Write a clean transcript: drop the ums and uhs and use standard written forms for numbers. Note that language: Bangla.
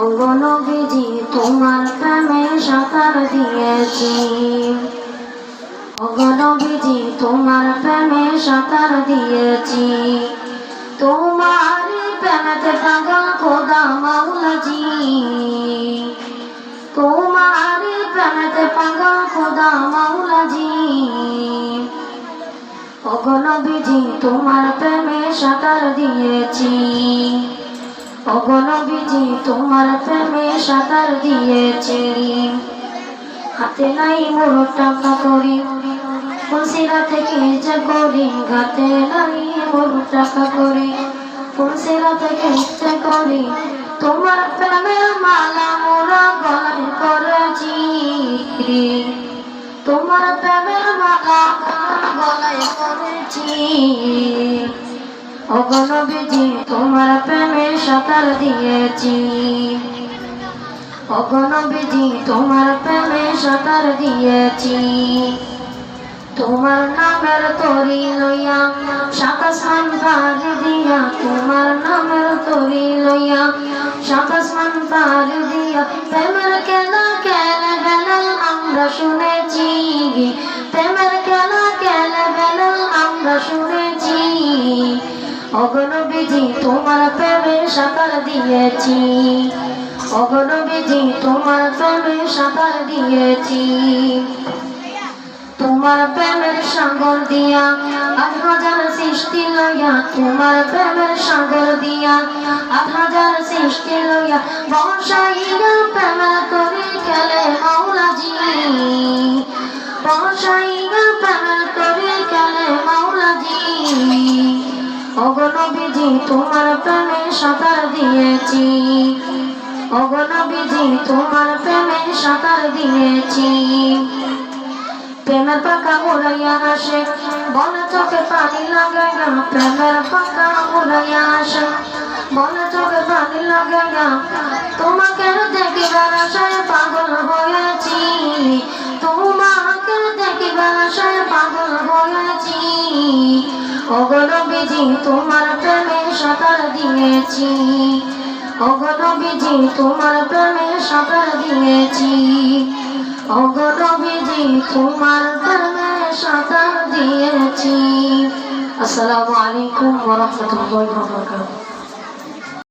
ওগো নবীজি তোমার প্রেমে সাঁতার দিয়েছি। ওগো নবীজি তোমার প্রেমে সাঁতার দিয়েছি। তোমার প্রেমেতে পাগল খোদা মাওলাজি। তোমার প্রেমেতে পাগল খোদা মাওলাজি। ওগো নবীজি তোমার প্রেমে সাঁতার দিয়েছি। ওগো নবীজি তোমার প্রেমে সাঁতার দিয়েছি। হাতে নাই মোর টাকা করি, ফুলসিরা থেকে যে করি। হাতে নাই মোর টাকা করি, ফুলসিরা থেকে যে করি। তোমার প্রেমের মালা মোরা গলায় করেছি। তোমার প্রেমের মালা গলায় করেছি। ওগো নবীজি তোমার প্রেমে সাঁতার দিয়েছি। ওগো নবীজি তোমার প্রেমে সাঁতার দিয়েছি। তোমার নামের তরি লইয়া সাত আসমান পাড়ি দিয়া। তোমার নামের তরি লইয়া সাত আসমান পাড়ি দিয়া। প্রেমের খেলা খেলে বেলাল আমরা শুনেছি। প্রেমের খেলা খেলে বেলাল আমরা শুনেছি। ওগো নবীজি তোমার প্রেমে সাঁতার দিয়েছি। ওগো নবীজি তোমার প্রেমে সাঁতার দিয়েছি। তোমার প্রেমের সাগর দিয়া ৮০০০ সৃষ্টি লইয়া। তোমার প্রেমের সাগর দিয়া ৮০০০ সৃষ্টি লইয়া। বর্ষাইয়া প্রেমের তরি খেলে মাওলাজি। বর্ষাইয়া প্রেমের তরি খেলে মাওলাজি। ওগো নবীজি তোমার প্রেমে সাঁতার দিয়েছি। ওগো নবীজি তোমার প্রেমে সাঁতার দিয়েছি। প্রেমের পাখা উড়াইয়া আসে বলে চোখে পানি লাগাইয়া। প্রেমের পাখা উড়াইয়া আসে বলে চোখে পানি লাগাইয়া। তোমাকে দেখিবার আশায় পাগল হয়েছি। তোমাকে দেখিবার আশায় পাগল হয়েছি। ওগো নবীজি তোমার প্রেমে সাঁতার দিয়েছি। ওগো নবীজি তোমার প্রেমে সাঁতার দিয়েছি। ওগো নবীজি তোমার প্রেমে সাঁতার দিয়েছি। আসসালামু আলাইকুম ওয়া রাহমাতুল্লাহি ওয়া বারাকাতুহু।